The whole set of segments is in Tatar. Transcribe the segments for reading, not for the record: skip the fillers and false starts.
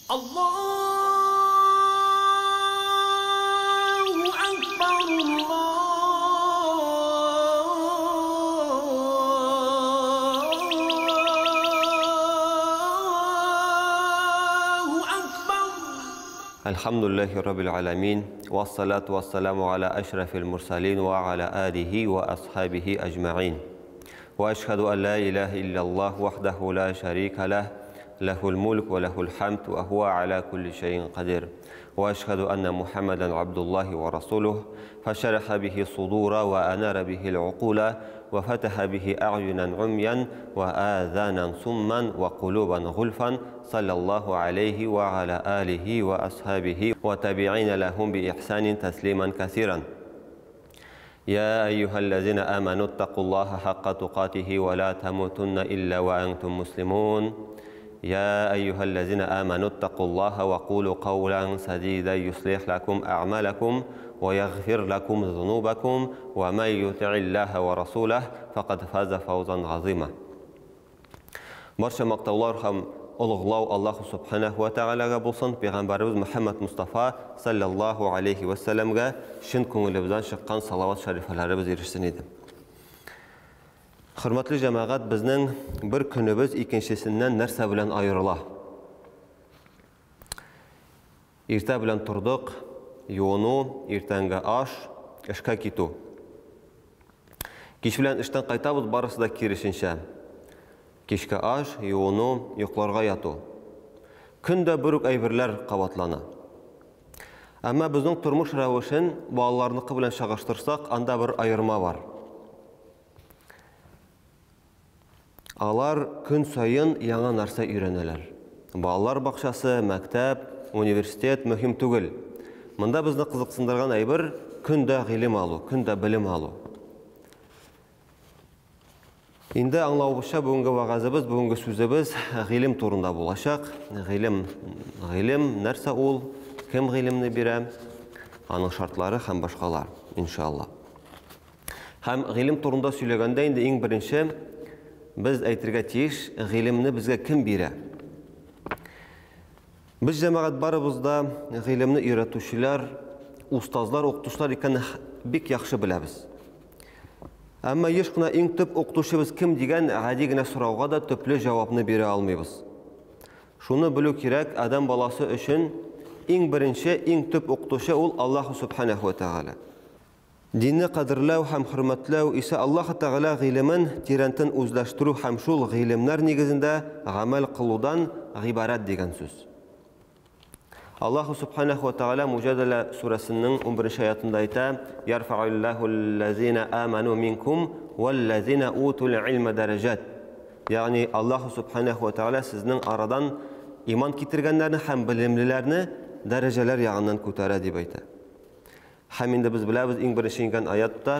Allahu Akbar, Allahu Akbar. Elhamdülillahi Rabbil alemin. Ve salatu ve selamu ala eşrefil mursalin ve ala alihi ve ashabihi ecma'in. Ve eşhedü en la ilahe illallah vahdehu la şerike leh. Lehul mulk ve lehul hamd ve huve ala kulli şeyin kadir. Ve eşhedü enne Muhammeden abdullahi ve rasuluh. Feşereha bihi sudura ve anara bihil uqula ve feteha bihi a'yunan umyan ve âzânen summan ve kuluban gulfan. Sallallahu aleyhi ve ala alihi ve ashabihi ve tabi'ine lehum bi ihsanin tesliman kasiran. يا أيها الذين آمنوا اتقوا الله حق تقاته ولا تموتن إلا وأنتم مسلمون يا أيها الذين آمنوا اتقوا الله وقولوا قولا سديدا يصلح لكم أعمالكم ويغفر لكم ذنوبكم ومن يطع الله ورسوله فقد فاز فوزا عظيما. Barcha maqtovlar ham ulug'lov Alloh subhanahu va taolaga bo'lsin. Payg'ambarimiz Muhammad Mustafa sallallohu alayhi va sallamga shin ko'nglimizdan chiqqan salovat sharifalarimiz erishsin edi. Hurmatli jamoat, bizning bir kunimiz ikkinchisidan narsa bilan ayrila. Erta bilan turdik, yo'nu, ertangi osh, ishga ketu. Kech bilan ishdan qaytamiz, barasida kirishincha. Kechki osh, yo'nu, yo'qlarga yatu. Kunda buruk aybirlar qavatlana. Ammo bizning turmush ravishin bolalarniki bilan shag'ishtirsak, anda bir ayirma bor. Alar kun sayin yangi narsa o'ranalar. Bolalar bog'chasi, maktab, universitet muhim tugul. Bunda bizni qiziqsindirgan aybir kunda ilm alu, kunda bilim alu. Endi anglawımızca bugungi va'zimiz, bugungi so'zimiz ilm turunda bo'lacak. Ilm narsa ol, kim ilmni berem, aning shartlari ham boshqalar inshaalloh. Ham ilm turunda söylaganda endi eng birinchi biz aytirga tegish, ilmni bizga kim bera? Biz jamoat baribizda ilmni o'rgatuvchilar, ustozlar, o'qituvchilar ekanini bek yaxshi bilamiz. Ammo hech qana eng tüp o'qituvchimiz kim degan adigina so'rovga da tüplü javobni bera olmaymiz. Shuni bilish kerak, adam balasi uchun eng birinchi, eng tüp o'qituvchi ul Alloh subhanahu va taolo. Dinni qadrlaw ham hurmatlaw esa Alloh taolo ilmin terantin o'zlashtiruv ham shul ilmlar negizida amal qiluvdan iborat degan so'z. Allah subhanahu wa ta'ala Mujadala surasining 11-oyatida ayta: "Yarfa'ullahu allazina amanu minkum wallazina utul ilma darajat." Ya'ni Allah subhanahu wa ta'ala sizning aradan iymon keltirganlarni ham bilimlilarni darajalar yog'idan ko'taradi deb aytadi. Ham endi biz bilamiz eng birinchi ingan oyatda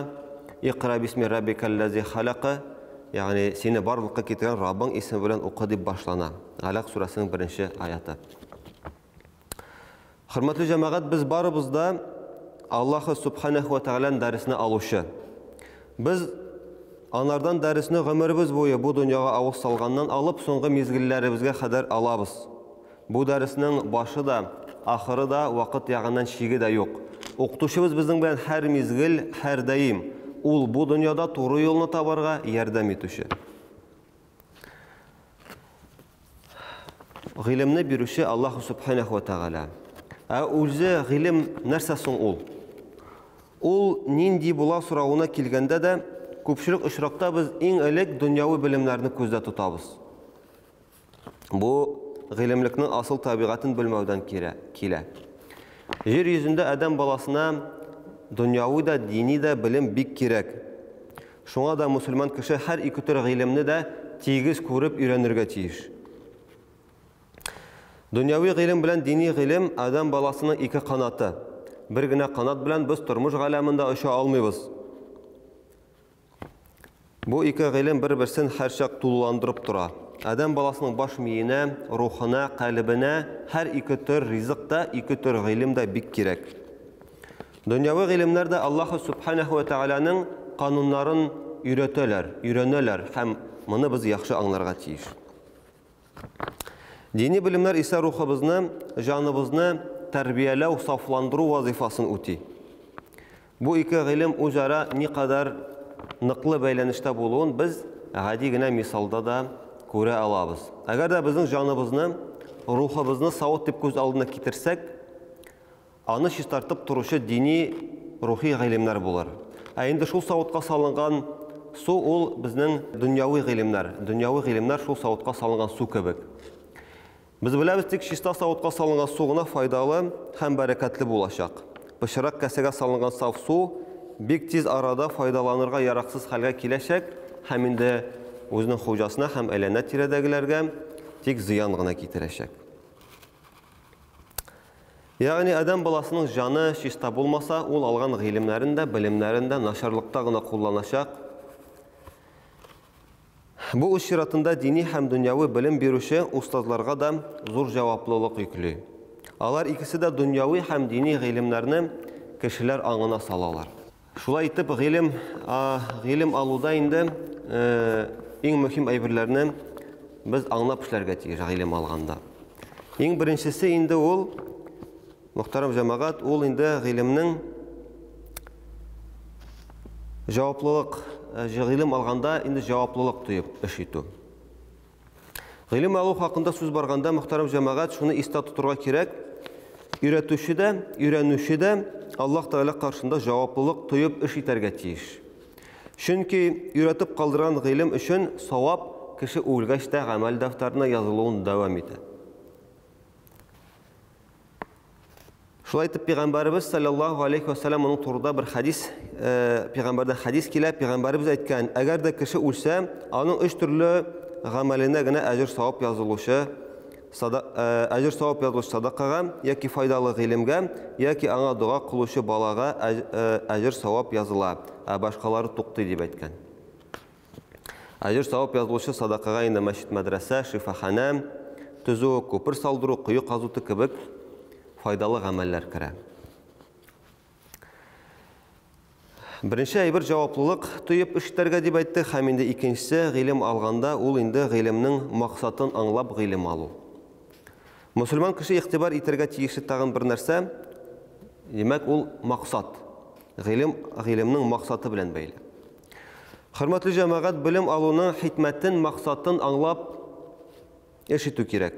"Iqra bismi rabbikallazi xalaqa", ya'ni seni borliqqa keltirgan Robbing ismi bilan o'qi deb boshlanadi. Alaq surasining 1-oyati. Hurmatli jamoat, biz baribizda Alloh subhanahu va taolaning darsini aluvchi. Biz onlardan darsni umrimiz bo'yi bu dunyoga avuz solgandan olib so'nggi mezgillarimizga qadar olamiz. Bu darsning boshida, oxirida vaqt yog'idan chegida yo'q. O'qituvchimiz bizning bilan har mezgil, har doim ul bu dunyoda to'g'ri yo'lni toparga yordam etuvchi. Ilmni beruvchi Alloh subhanahu va taolo. O'zi ilm narsasin ul. Ul nindi bo'la so'rovuna kelganda da ko'pchilik ishroqda biz eng ilk dunyoviy bilimlarni ko'zda tutamiz. Bu ilmlikning asl tabiatini bilmavdan kela. Yer yuzida adam balasına dunyoviy da, diniy da bilim bek kerak. Shunga da musulmon kishi har ikki tur ilmni da tegiz ko'rib o'rganirga tegish. Dunyoviy ilm bilan diniy ilm adam balasının iki qanoti. Birgina qanot bilan biz turmush olamida o'sha olmaymiz. Bu iki ilm bir-birini har chaq to'llantirib turadi. Adam balasının bosh miyine, ruhuna, qalbine her iki tür rizqda, iki tür ilmda bek kerak. Dunyoviy ilmlarda Alloh subhanahu va taolaning qonunlarini öğretiler, ham buni biz yaxshi anglarga tegish. Dini bilimler ise ruhımızı, canımızı terbiyeleu, saflandırу vazifasını üti. Bu iki ilim üzere ne kadar nıklı beylenişte bulun biz hadi gene misalda da göre alabız. Eğer de bizim canımızı, ruhımızı savut dip göz aldığına getirsek, anı şiştartıp duruşu dini ruhi ilimler bular. Eğinde şu savutqa salıngan su ol bizning dünyavi ilimler. Dünyavi ilimler şu savutqa salıngan su kebek. Biz bilamiz tek şişta savutqa salıngan suğuna faydalı hem bereketli bulaşaq. Pişirak kasega salıngan saf su bek tez arada faydalanırga yaraksız halga kileşek hem inde özünün hocasına hem eline tiredegilerge tek ziyan gına kitireşek. Yani adam balasının canı şişta bulmasa ol algan ilimlerinde, bilimlerinde naşarlıkta gına kullanacak. Bu iş şiratında dini hem dünyavi bilim birüşü ustazlarga da zor cevaplılık yüklü. Alar ikisi de dünyavi hem dini ilimlerini kişiler anına salalar. Şulay itip ilim aluda indi en mühim aybirlerini biz anlap işlerge tiyir ilim alganda. En birincisi indi ol, muhtaram cemaat, ol indi ilimnin cevaplılık, ilim alganda indi cevaplılık duyup iş itu. İlim alu hakkında söz barganda muhtaram cemaat şunu ista tuturga kerek. Üretüşü de, ürenüşü de Allah Teala karşısında cevaplılık duyup iş iterge tiyiş. Çünkü üretip kaldıran ilim için savap kişi ulgaçta amel defterine yazılığın devam eder. Şulay etip Peygamberimiz sallallahu aleyhi ve sellem onun turda bir hadis, Peygamberden hadis kile, Peygamberimiz etken, eğer de kişi ulsa, onun üç türlü ameline gene ecir savap yazılışı, ecir savap yazılışı sadakaga, ya ki faydalı ilimge, ya ki ana dua kılışı balaga ecir savap yazıla, başkaları tuqti deyip etken. Ecir savap yazılışı sadakaga indi meşit medrese, şifahane, tüzü, köpür saldırı, kuyu kazutu kibik faydalı ameller kire. Birinci aybir cevaplılık duyup işlerge deyip ettik. Hem indi ikincisi ilim alganda ol indi ilimnin maksatın anlap ilim alu. Müslüman kişi iktibar iterge tiyişi tağın bir nerse demek ol maksat. İlimnin maksatı bilen beyle. Hürmetli cemaat bilim alunun hikmetin maksatın anlap eşitü kerek.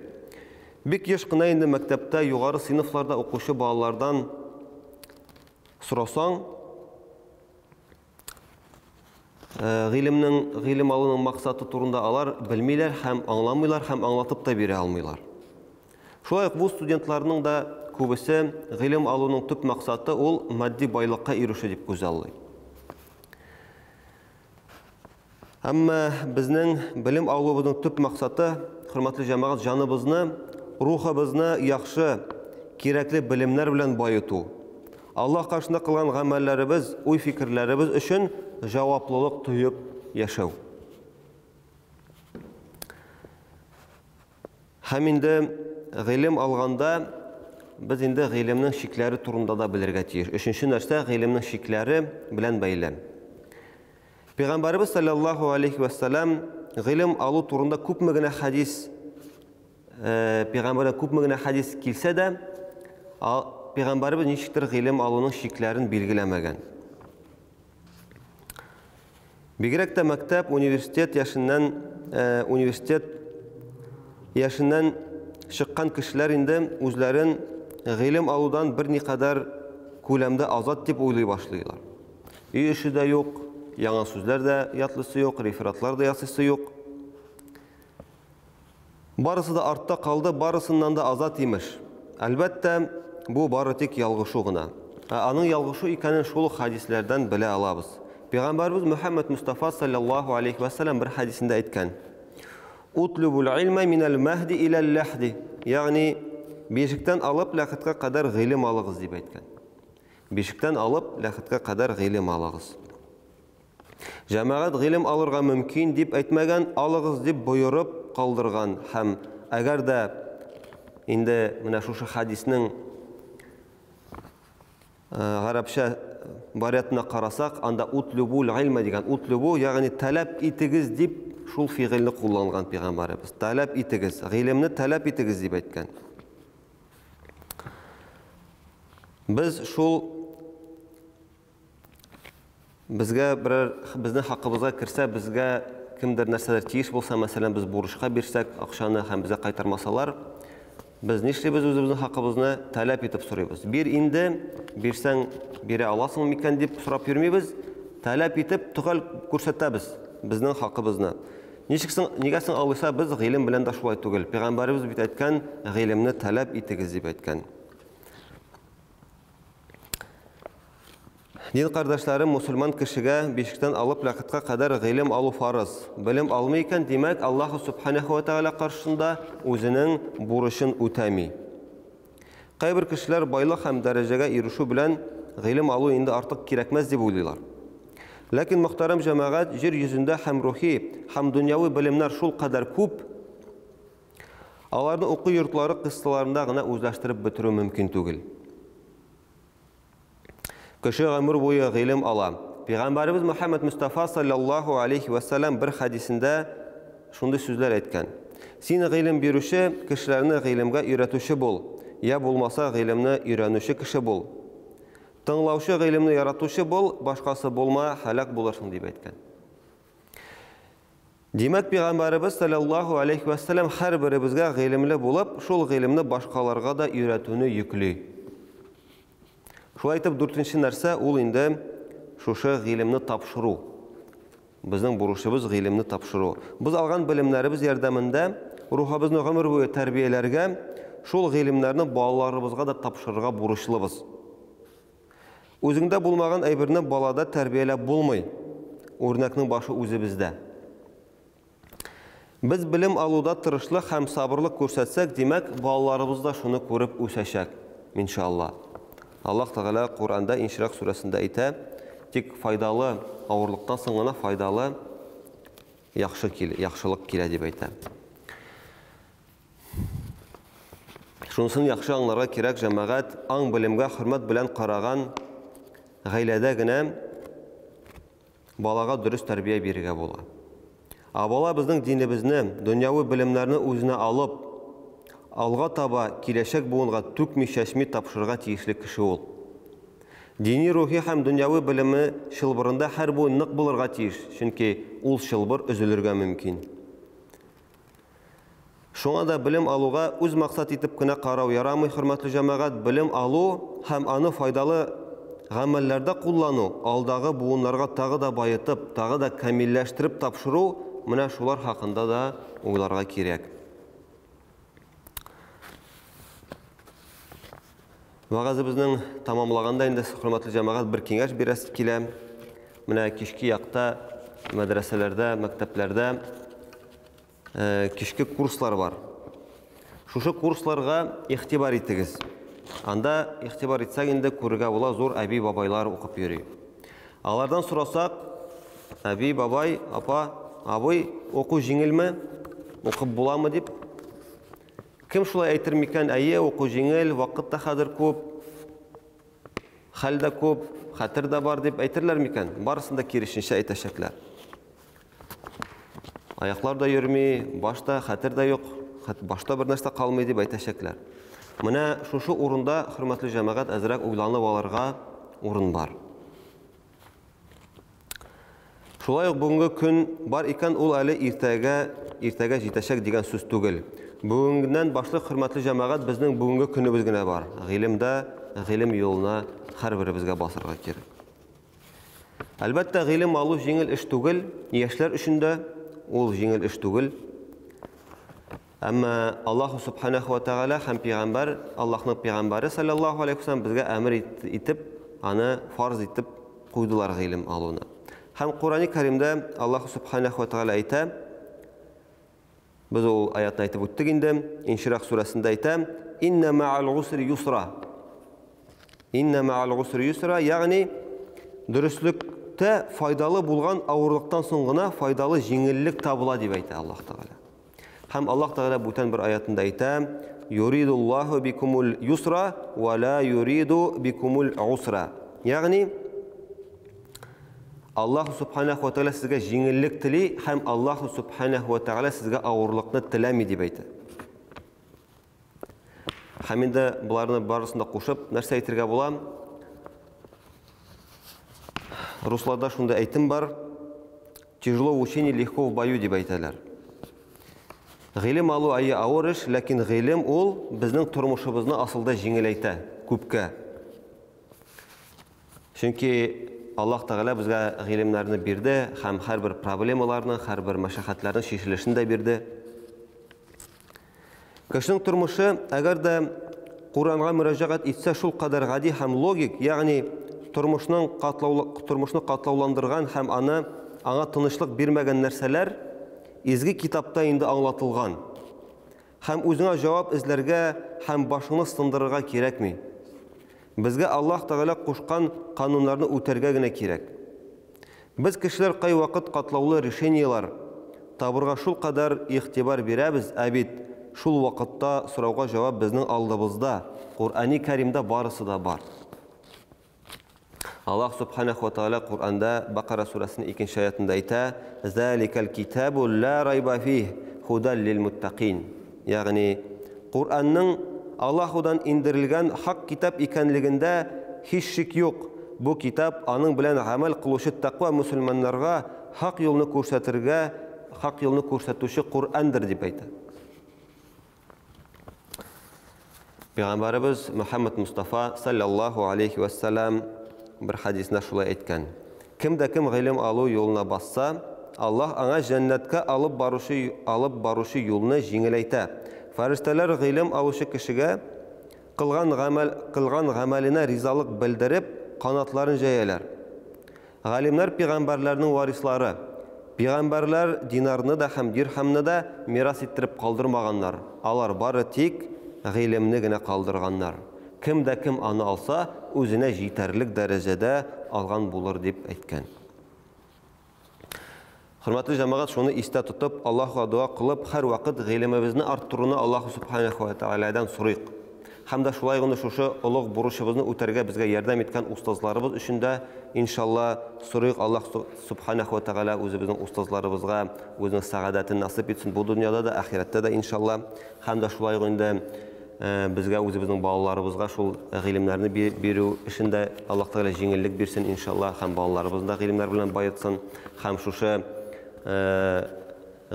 Bik yaşqına indi mektepte yukarı sınıflarda okuşu bağlardan sorasan ilim alının maksatı turunda alar bilmeyler, hem anlamıylar, hem anlatıp da biri almıylar. Şulayık bu studentlarının da kubisi ilim alının tüp maksatı ol maddi baylıqqa erişi dip güzelliği. Ama bizning bilim alubuzun tüp maksatı hürmetli cemaat canımızı, ruhımızı yaxşı, kerakli bilimler bilen bayıtu. Allah karşısında kılan amellerimiz, uy fikirlerimiz için cevaplılık duyup yaşav. Hem indi ilim alganda biz indi ilimnin şikleri turunda da bilirge tiyir. Üçüncü nerse ilimnin şikleri bilen beylem. Peygamberimiz sallallahu aleyhi ve sellem ilim alu turunda köpmegine hadis Peygamberden köpmegine hadis kilse de Peygamberimiz nişiktir ilim alunun şiklerini bilgilemegen. Bigirek de mektep, üniversitet yaşından çıkan kişiler indi özlerin ilim aludan bir ne kadar kulemde azat dip oylay başlıyorlar. İyi işi de yok, yalan sözler de yatlısı yok, referatlar da yatlısı yok. Barısı da artta kaldı, barısından da azat imiş. Elbette bu barı tek yalgışuğuna. Anın yalgışı ikanin şolu hadislerden bile alabız. Peygamberimiz Muhammed Mustafa sallallahu aleyhi ve sellem bir hadisinde etken. Utlubul ilme minel mehdi ilel lehdi. Yani beşikten alıp lakitka kadar ilim alığız deyip etken. Beşikten alıp lakitka kadar ilim alığız. Cemaat ilim alırga mümkün deyip etmegen, alığız deyip buyurup kaldırgan. Hem eğer de indi şu hadisinin Arapça bariyatına karasak, anda utlubul ilme degen. Utlubu yani talep itigiz deyip шул фигыльне кулланган Пәйгамбәрбез. Таләп итегез, гыйлемне таләп итегез дип әйткән. Без шул безгә безнең хакыбызга кирсә, безгә кемдер нәрсәләр тиеш булса, мәсәлән, без бурычка бирсәк, акчаны һәм безгә кайтармасалар, biz нишлибез үзебезнең хакыбызны таләп итеп сорыйбыз. Бир инде, бирсәң бире аласың микән дип сорап йөрмибез, таләп итеп тугал күрсәтәбез безнең хакыбызны. Нигә соң алыйса, без гыйлем белән дә шулай түгел. Пәйгамбәрбез бит әйткән, гыйлемне таләп итегез дип әйткән. Дин кардәшләрем, мусульман кешегә бишектән алып лакытка кадәр гыйлем алу фарыз. Белем алмый икән, димәк, Аллаһ субханаһу ва тааля каршында үзенең бурычын үтәми. Кайбер кешеләр байлык һәм дәрәҗәгә ирешү белән гыйлем алу инде артык кирәкмәс дип уйлыйлар. Ләкин мөхтәрәм җәмәгать, җир йөзендә һәм рухи, һәм дөньяви белемнәр шул кадәр күп, аларны уку йортлары кысталарында гына үзләштереп бетерү мөмкин түгел. Кеше гомер буе гыйлем ала. Пәйгамбәрбез Мөхәммәд Мустафа саллаллаһу алейхи ва саллям бер хадисендә шундый сүзләр әйткән. Син гыйлем бирүче, кешеләрне гыйлемгә өйрәтүче бул, я булмаса гыйлемне өйрәнүче кеше бул. Тыңлаучы гыйлемне яратучы бул, башкасы булма, һәлак булырсың дип әйткән. Димәк, Пәйгамбәрбез саллаллаһу алейхи ва саллям һәрберебезгә гыйлемле булып, шул гыйлемне башкаларга да өйрәтүне йөкли. Шулай итеп, 4-нче нәрсә ул инде шушы гыйлемне тапшыру. Безнең бурычыбыз гыйлемне тапшыру. Без алган белемнәребез ярдәмендә рухыбызны гомер буе тәрбияләргә, шул гыйлемнәрне балаларыбызга да тапшырырга бурычлыбыз. Үзеңдә булмаган әйберне балада тәрбияләп булмый. Үрнәкнең башы үзебездә. Без белем алуда тырышлык һәм сабырлык күрсәтсәк, димәк, балаларыбыз да шуны күреп үсәчәк, иншалла. Аллаһ Тәгалә Кур'анда Инширах сүрәсендә әйтә, тик файдалы авырлыктан соң гына файдалы яхшылык килә дип әйтә. Шунысын яхшы аңларга кирәк, җәмәгать, аң белемгә хөрмәт белән караган гаиләдә генә балага дөрес тәрбия бирергә була. Бала безнең динебезне, дөньяви белемнәрне үзенә алып, алга таба киләчәк буынга түкми-чәчми тапшырырга тиешле кеше ул. Дини, рухи һәм дөньяви белеме шылбырында һәр буын нык булырга тиеш, чөнки ул шылбыр өзелергә мөмкин. Шуңа да белем алуга үз максат итеп кенә карау ярамый, хөрмәтле җәмәгать. Белем алу һәм аны файдалы гамәлләрдә куллану, алдагы буыннарга тагы да байытып, тагы да камилләштереп тапшыру, менә шулар хакында да уйларга кирәк. Вагазыбызның тамамлаганда инде, хөрмәтле җәмәгать, бер киңәш бирәсе килә. Менә кички якта мәдрәсәләрдә, мәктәпләрдә кички курслар бар. Шушы курсларга игътибар итегез. Анда игътибар итсәк инде күрергә була, зур әби бабайлар укып йөри. Алардан сорасак, әби бабай, апа, абый, уку җиңелме? Укып буламы дип? Кем шулай әйтер микән? Әйе, уку җиңел, вакыт та хәзер күп, хәл дә күп, хәтер дә бар дип әйтерләр микән? Барысын да киресенчә әйтәчәкләр. Аяклар да йөрми, башта хәтер дә юк, башта бер нәрсә калмый дип әйтәчәкләр. Менә шушы урында, хөрмәтле җәмәгать, әзрәк уйланып алырга урын бар. Шулай ук бүгенге көн бар икән, ул әле иртәгә җитәчәк дигән сүз түгел. Бүгенгәннән башлап, хөрмәтле җәмәгать, безнең бүгенге көнебез генә бар. Гыйлемдә, гыйлем юлына һәрберебезгә басырга кирәк. Әлбәттә, гыйлем алу җиңел эш түгел, яшьләр өчен дә ул җиңел эш түгел. Әмма Аллаһ субханаһу ва тааля һәм пәйгамбәр, Аллаһның пәйгамбәре саллаллаһу алейхи ва саллям безгә әмер итеп, аны фарз итеп куйдылар гыйлем алуны. Һәм Кур'ан-ы Кәримдә Аллаһ субханаһу ва тааля әйтә, biz ул аятны әйтеп үттек инде, Инширах сүрәсендә әйтә, инна ма'ал усри юсра. Инна ма'ал усри юсра, ягъни дөреслеккә файдалы булган авырлыктан соң гына файдалы җиңеллек табыла дип әйтә Аллаһ Тәгалә. Һәм Аллаһ Тәгалә бүтән бер аятында әйтә, юридуллаһу бикумул юсра ва ла юриду бикумул усра. Ягъни Аллаху Субханаху ва Тағала сезгә жеңіллік тілей, һәм Аллаху Субханаху ва Тағала сезгә ауырлықны теләми дип әйтә. Һәм инде бұларны барысында қушып, нәрсә әйтергә була? Русларда шунда әйтем бар: тяжело в учении, легко в бою дип әйтәләр. Гыйлем алу айы авыр эш, ләкин гыйлем ул безнең тормышыбызны асылда җиңеләйтә күпкә. Чөнки Аллаһ Тәгалә безгә гыйлемнәрне бирде, һәм һәрбер проблемаларны, һәрбер мәшәкатьләрнең шешелешен дә бирде. Кешенең тормышы, әгәр дә Куранга мөрәҗәгать итсә, шул кадәр гади һәм логик, ягъни тормышны катлауландырган һәм аңа тынычлык бирмәгән нәрсәләр изге китапта инде аңлатылган. Һәм үзеңә җавап эзләргә һәм башыңны сындырырга кирәкми. Безгә Аллаһ Тәгалә кушкан кануннарны үтәргә генә кирәк. Без кешеләр кай вакыт катлаулы решениялар табырга шул кадәр игътибар бирәбез, ә бит шул вакытта сорауга җавап безнең алдыбызда, Кур'ани Кәримдә барысы да бар. Аллаһ Субханаху ва Тәгалә Кур'анда Бакара сурасының 2-нче аятында әйтә: "Заликал китабу ла райба фих, худан лил муттақин." Ягъни Кур'анның Аллаһудан индерелгән хак китап икәнлегендә һич шик юк. Бу китап аның белән гамәл кылучы тақва мусульманнарга хак юлны күрсәтүче Кур'андыр дип әйтә. Пәйгамбәрбез Мөхәммәд Мустафа саллаллаху алейхи ва саллям bir хадисында шулай әйткән: кем дә кем гыйлем алу юлына басса, Аллаһ аңа җәннәткә алып баручы юлны җиңеләйтә. Фәрештәләр гыйлем алучы кешегә кылган гамәленә ризалык белдереп, канатларын җәяләр. Галимнәр пәйгамбәрләрнең варислары. Пәйгамбәрләр динарны да һәм дирхамны да мирас иттереп калдырмаганнар. Алар бары тик гыйлемне генә калдырганнар. Кем дә кем аны алса, үзенә җитәрлек дәрәҗәдә алган булыр дип әйткән. Хөрмәтле җәмәгать, шуны истә тотып, Аллаһка дуа кылып, һәр вакыт гыйлемебезне арттыруны Аллаһ Субханаху ва Тәгаләдән сорыйк. Һәм дә шулай гына шушы олуг бурычыбызны үтәргә безгә ярдәм иткән устазларыбыз өчен дә иншалла сорыйк. Аллаһ Субханаху ва Тәгалә үзебезнең устазларыбызга үзенең сәгадәтен насыйп итсен бу дөньяда да, ахирәттә дә иншалла. Һәм дә шулай гына безгә үзебезнең балаларыбызга шул гыйлемнәрне бирү эшендә Аллаһ Тәгалә җиңеллек бирсен иншалла, һәм балаларыбызны гыйлемнәр белән баетсын, һәм шушы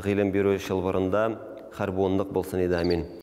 гыйлем бирү чылбырында һәр буынлык булсын иде. Амин.